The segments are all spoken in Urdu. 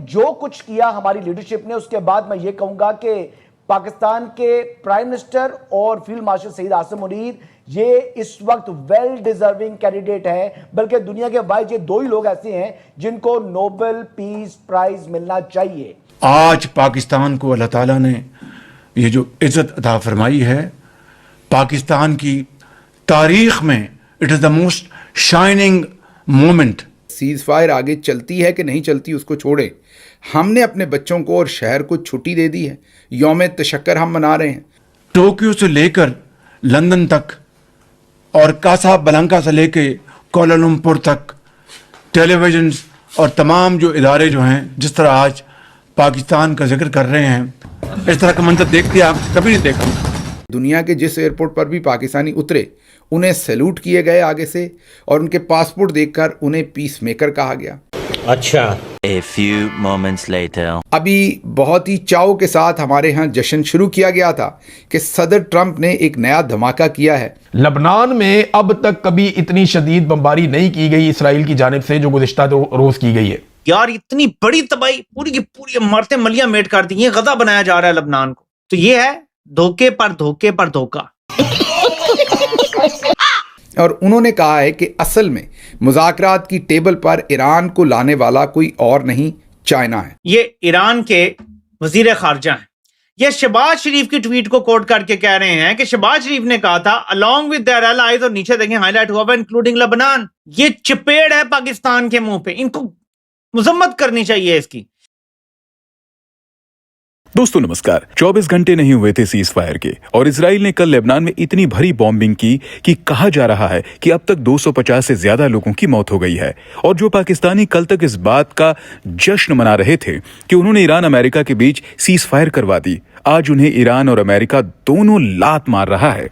جو کچھ کیا ہماری لیڈرشپ نے، اس کے بعد میں یہ کہوں گا کہ پاکستان کے پرائم منسٹر اور فیلڈ مارشل سعید عاصم منیر یہ اس وقت ویل ڈیزرونگ کینڈیڈیٹ ہیں، بلکہ دنیا کے واحد یہ دو ہی لوگ ایسے ہیں جن کو نوبل پیس پرائز ملنا چاہیے۔ آج پاکستان کو اللہ تعالیٰ نے یہ جو عزت عطا فرمائی ہے، پاکستان کی تاریخ میں it is the most shining moment. Cease fire آگے چلتی ہے کہ نہیں چلتی اس کو چھوڑیں، ہم نے اپنے بچوں کو اور شہر کو چھٹی دے دی ہے، یوم تشکر ہم منا رہے ہیں۔ ٹوکیو سے لے کر لندن تک اور کاسا بلنکا سے لے کے کوالالمپور تک ٹیلی ویژنز اور تمام جو ادارے جو ہیں جس طرح آج پاکستان کا ذکر کر رہے ہیں، اس طرح کا منظر دیکھتے آپ کبھی نہیں دیکھا۔ دنیا کے جس ایئرپورٹ پر بھی پاکستانی اترے انہیں سیلوٹ کیے گئے آگے سے، اور ان کے پاسپورٹ دیکھ کر انہیں پیس میکر کہا گیا۔ اچھا، A few moments later. ابھی بہت ہی چاؤ کے ساتھ ہمارے ہاں جشن شروع کیا گیا تھا کہ صدر ٹرمپ نے ایک نیا دھماکہ کیا ہے۔ لبنان میں اب تک کبھی اتنی شدید بمباری نہیں کی گئی اسرائیل کی جانب سے جو گزشتہ روز کی گئی ہے۔ یار اتنی بڑی تباہی، پوری کی پوری عمارتیں ملیاں میٹ کر دی ہیں، غزہ بنایا جا رہا ہے لبنان کو۔ تو یہ ہے دھوکے پر دھوکے پر دھوکا۔ اور انہوں نے کہا ہے کہ اصل میں مذاکرات کی ٹیبل پر ایران کو لانے والا کوئی اور نہیں، چائنا ہے۔ یہ ایران کے وزیر خارجہ ہیں، یہ شہباز شریف کی ٹویٹ کو کوٹ کر کے کہہ رہے ہیں کہ شہباز شریف نے کہا تھا along with their allies، اور نیچے دیکھیں ہائی لائٹ ہوا ہوا انکلوڈنگ لبنان۔ یہ چپیڑ ہے پاکستان کے منہ پہ، ان کو مذمت کرنی چاہیے اس کی۔ دوستو نمسکار۔ 24 گھنٹے نہیں ہوئے تھے سیز فائر کے، اور اسرائیل نے کل لبنان میں اتنی بھری بامبنگ کی کہ کہا جا رہا ہے کہ اب تک 250 سے زیادہ لوگوں کی موت ہو گئی ہے۔ اور جو پاکستانی کل تک اس بات کا جشن منا رہے تھے کہ انہوں نے ایران امریکہ کے بیچ سیز فائر کروا دی، آج انہیں ایران اور امریکہ دونوں لات مار رہا ہے۔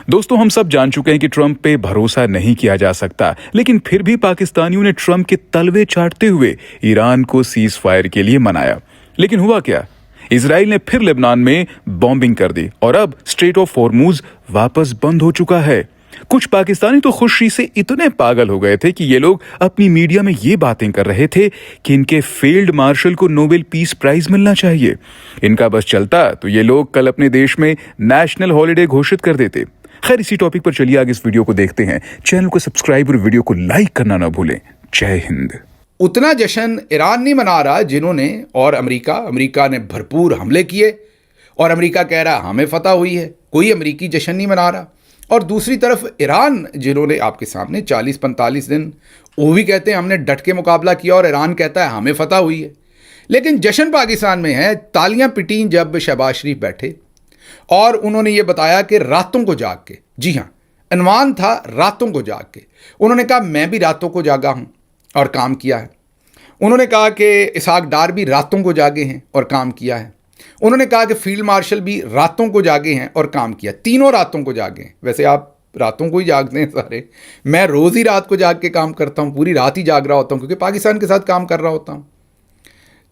دوستو ہم سب جان چکے ہیں کہ ٹرمپ پہ بھروسہ نہیں کیا جا سکتا، لیکن پھر بھی پاکستانیوں نے ٹرمپ کے تلوے چاٹتے ہوئے ایران کو سیز فائر کے لیے منایا۔ لیکن ہوا کیا؟ اسرائیل نے پھر لبنان میں بامبنگ کر دی اور اب اسٹریٹ آف ہارموز واپس بند ہو چکا ہے۔ کچھ پاکستانی تو خوشی سے اتنے پاگل ہو گئے تھے کہ یہ لوگ اپنی میڈیا میں یہ باتیں کر رہے تھے کہ ان کے فیلڈ مارشل کو نوبل پیس پرائز ملنا چاہیے۔ ان کا بس چلتا تو یہ لوگ کل اپنے دیش میں نیشنل ہالیڈے گھوشت کر دیتے۔ خیر، اسی ٹاپک پر چلیے آگے اس ویڈیو کو دیکھتے ہیں۔ چینل کو سبسکرائب اور ویڈیو کو لائک کرنا نہ بھولیں۔ جے ہند۔ اتنا جشن ایران نہیں منا رہا جنہوں نے، اور امریکہ نے بھرپور حملے کیے، اور امریکہ کہہ رہا ہمیں فتح ہوئی ہے، کوئی امریکی جشن نہیں منا رہا۔ اور دوسری طرف ایران جنہوں نے آپ کے سامنے 40-45 دن وہ بھی کہتے ہیں ہم نے ڈٹ کے مقابلہ کیا، اور ایران کہتا ہے ہمیں فتح ہوئی ہے۔ لیکن جشن پاکستان میں ہے، تالیاں پٹیں جب شہباز شریف بیٹھے اور انہوں نے یہ بتایا کہ راتوں کو جاگ کے، جی ہاں عنوان تھا راتوں کو جاگ کے، انہوں نے کہا میں بھی راتوں کو جاگا ہوں اور کام کیا ہے۔ انہوں نے کہا کہ اسحاق ڈار بھی راتوں کو جاگے ہیں اور کام کیا ہے۔ انہوں نے کہا کہ فیلڈ مارشل بھی راتوں کو جاگے ہیں اور کام کیا، تینوں راتوں کو جاگے ہیں۔ ویسے آپ راتوں کو ہی جاگتے ہیں سارے، میں روز ہی رات کو جاگ کے کام کرتا ہوں، پوری رات ہی جاگ رہا ہوتا ہوں کیونکہ پاکستان کے ساتھ کام کر رہا ہوتا ہوں۔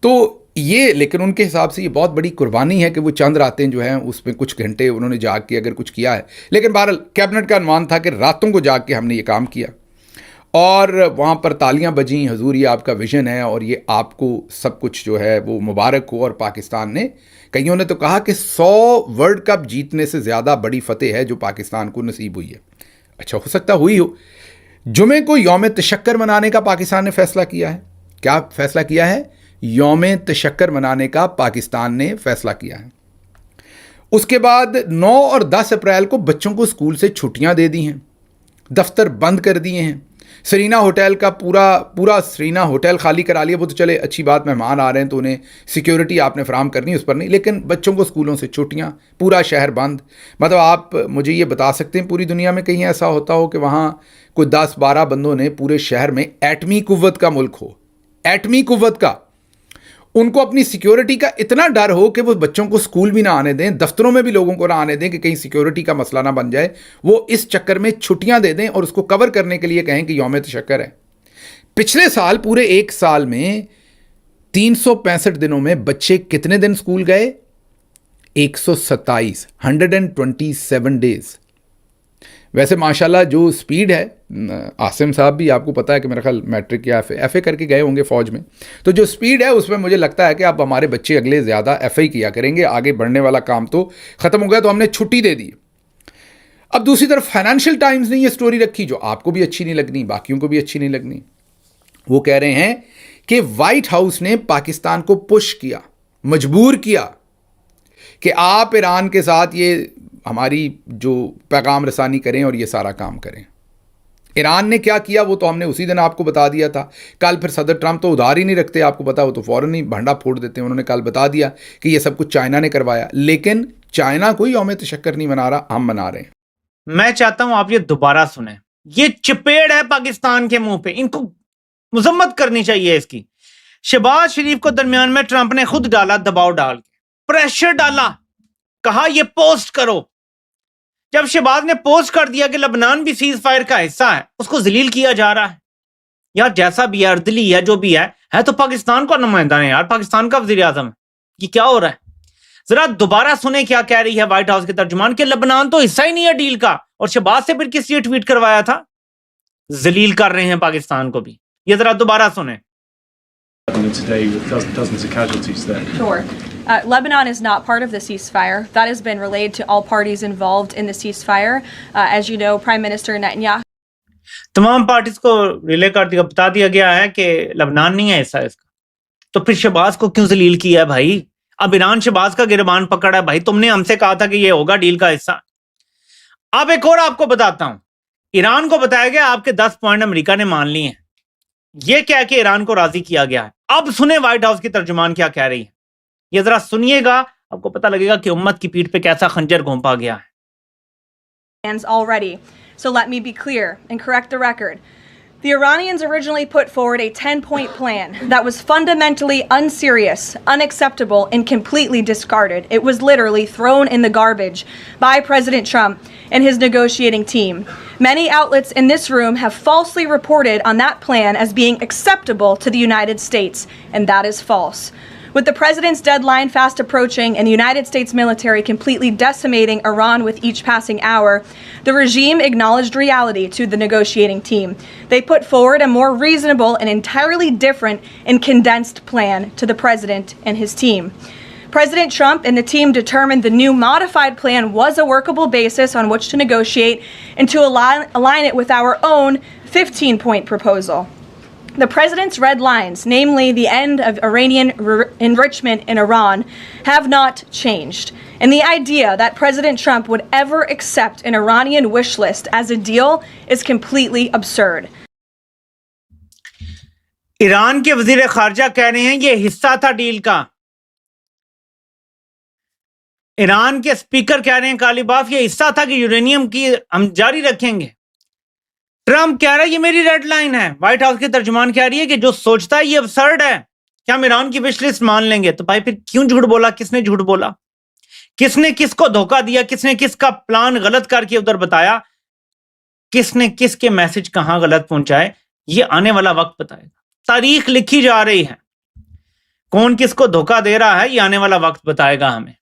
تو یہ لیکن ان کے حساب سے یہ بہت بڑی قربانی ہے کہ وہ چند راتیں جو ہیں اس میں کچھ گھنٹے انہوں نے جاگ کے اگر کچھ کیا ہے، لیکن بہرحال کیبنٹ کا عنوان تھا کہ راتوں کو جاگ کے ہم نے یہ کام کیا، اور وہاں پر تالیاں بجیں، حضور یہ آپ کا ویژن ہے اور یہ آپ کو سب کچھ جو ہے وہ مبارک ہو۔ اور پاکستان نے، کئیوں نے تو کہا کہ 100 ورلڈ کپ جیتنے سے زیادہ بڑی فتح ہے جو پاکستان کو نصیب ہوئی ہے۔ اچھا، ہو سکتا ہوئی ہو۔ جمعے کو یوم تشکر منانے کا پاکستان نے فیصلہ کیا ہے۔ کیا فیصلہ کیا ہے؟ یوم تشکر منانے کا پاکستان نے فیصلہ کیا ہے۔ اس کے بعد 9 اور 10 اپریل کو بچوں کو اسکول سے چھٹیاں دے دی ہیں، دفتر بند کر دیے ہیں، سرینا ہوٹل کا پورا سرینا ہوٹل خالی کرا لیا۔ وہ تو چلے اچھی بات، مہمان آ رہے ہیں تو انہیں سیکیورٹی آپ نے فراہم کرنی، اس پر نہیں، لیکن بچوں کو اسکولوں سے چھٹیاں، پورا شہر بند۔ مطلب آپ مجھے یہ بتا سکتے ہیں پوری دنیا میں کہیں ایسا ہوتا ہو کہ وہاں کوئی 10-12 بندوں نے پورے شہر میں ایٹمی قوت کا ملک ہو، ایٹمی قوت کا، ان کو اپنی سیکیورٹی کا اتنا ڈر ہو کہ وہ بچوں کو اسکول بھی نہ آنے دیں، دفتروں میں بھی لوگوں کو نہ آنے دیں کہ کہیں سیکیورٹی کا مسئلہ نہ بن جائے، وہ اس چکر میں چھٹیاں دے دیں اور اس کو کور کرنے کے لیے کہیں کہ یوم تشکر ہے۔ پچھلے سال پورے ایک سال میں 365 دنوں میں بچے کتنے دن اسکول گئے؟ 127 ڈیز۔ ویسے ماشاءاللہ جو سپیڈ ہے, عاصم صاحب بھی آپ کو پتا ہے کہ میرا خیال میٹرک یا ایف اے کر کے گئے ہوں گے فوج میں, تو جو سپیڈ ہے اس میں مجھے لگتا ہے کہ اب ہمارے بچے اگلے زیادہ ایف اے کیا کریں گے. آگے بڑھنے والا کام تو ختم ہو گیا, تو ہم نے چھٹی دے دی. اب دوسری طرف فائنینشیل ٹائمز نے یہ سٹوری رکھی جو آپ کو بھی اچھی نہیں لگنی, باقیوں کو بھی اچھی نہیں لگنی. وہ کہہ رہے ہیں کہ وائٹ ہاؤس نے پاکستان کو پش کیا, مجبور کیا کہ آپ ایران کے ساتھ یہ ہماری جو پیغام رسانی کریں اور یہ سارا کام کریں. ایران نے کیا کیا وہ تو ہم نے اسی دن آپ کو بتا دیا تھا. کل پھر صدر ٹرمپ تو ادھار ہی نہیں رکھتے, آپ کو پتا, وہ تو فوراً ہی بھنڈا پھوڑ دیتے ہیں. انہوں نے کل بتا دیا کہ یہ سب کچھ چائنا نے کروایا, لیکن چائنا کوئی یوم تشکر نہیں منا رہا, ہم منا رہے ہیں. میں چاہتا ہوں آپ یہ دوبارہ سنیں. یہ چپیڑ ہے پاکستان کے منہ پہ, ان کو مذمت کرنی چاہیے اس کی. شہباز شریف کو درمیان میں ٹرمپ نے خود ڈالا, دباؤ ڈال کے پریشر ڈالا, کہا یہ پوسٹ کرو. جب شہباز نے پوسٹ کر دیا کہ لبنان بھی سیز فائر کا حصہ ہے, اس کو ذلیل کیا جا رہا ہے. یار جیسا بھی ہے, اردلی ہے, جو بھی ہے تو پاکستان کا نمائندہ ہے یار, پاکستان کا وزیر اعظم ہے. یہ کیا ہو رہا ہے؟ ذرا دوبارہ سنیں کیا کہہ رہی ہے وائٹ ہاؤس کے ترجمان کہ لبنان تو حصہ ہی نہیں ہے ڈیل کا, اور شہباز سے پھر کس لیے ٹویٹ کروایا تھا؟ ذلیل کر رہے ہیں پاکستان کو بھی. یہ ذرا دوبارہ سنیں. Today with dozens of casualties there. Sure. Lebanon is not part of the ceasefire. That has been relayed to all parties involved in the ceasefire. As you know, Prime Minister Netanyahu تمام پارٹیز کو ریلے کر دیا, بتا دیا گیا ہے کہ لبنان نہیں ہے حصہ اس کا. تو پھر شہباز کو کیوں ذلیل کیا ہے بھائی؟ اب ایران شہباز کا گربان پکڑا ہے بھائی. تم نے ہم سے کہا تھا کہ یہ ہوگا ڈیل کا حصہ. اب ایک اور آپ کو بتاتا ہوں. ایران کو بتایا گیا آپ کے 10 پوائنٹ امریکہ نے مان لیے ہیں. یہ کہہ کے ایران کو راضی کیا گیا ہے. اب سنیں وائٹ ہاؤس کی ترجمان کیا کہہ رہی ہے. یہ ذرا سنیے گا, آپ کو پتہ لگے گا کہ امت کی پیٹھ پہ کیسا خنجر گھونپا گیا ہے. already. So let me be clear and correct the record. The Iranians originally put forward a 10-point plan that was fundamentally unserious, unacceptable, and completely discarded. It was literally thrown in the garbage by President Trump and his negotiating team. Many outlets in this room have falsely reported on that plan as being acceptable to the United States, and that is false. With the president's deadline fast approaching and the United States military completely decimating Iran with each passing hour, the regime acknowledged reality to the negotiating team. They put forward a more reasonable and entirely different and condensed plan to the president and his team. President Trump and the team determined the new modified plan was a workable basis on which to negotiate and to align it with our own 15-point proposal. The president's red lines, namely the end of Iranian enrichment in Iran, have not changed. And the idea that President Trump would ever accept an Iranian wish list as a deal is completely absurd. Iran کے وزیر خارجہ کہہ رہے ہیں یہ حصہ تھا ڈیل کا. ایران کے سپیکر کہہ رہے ہیں کالیباف یہ حصہ تھا کہ یورینیم کی ہم جاری رکھیں گے. ٹرمپ کہہ رہا ہے یہ میری ریڈ لائن ہے. وائٹ ہاؤس کے ترجمان کہہ رہی ہے کہ جو سوچتا ہے یہ ابسرڈ ہے کہ ہم ایران کی وش لسٹ مان لیں گے. تو بھائی پھر کیوں جھوٹ بولا؟ کس نے جھوٹ بولا؟ کس نے کس کو دھوکہ دیا؟ کس نے کس کا پلان غلط کر کے ادھر بتایا؟ کس نے کس کے میسج کہاں غلط پہنچائے؟ یہ آنے والا وقت بتائے گا. تاریخ لکھی جا رہی ہے. کون کس کو دھوکہ دے رہا ہے یہ آنے والا وقت بتائے گا ہمیں.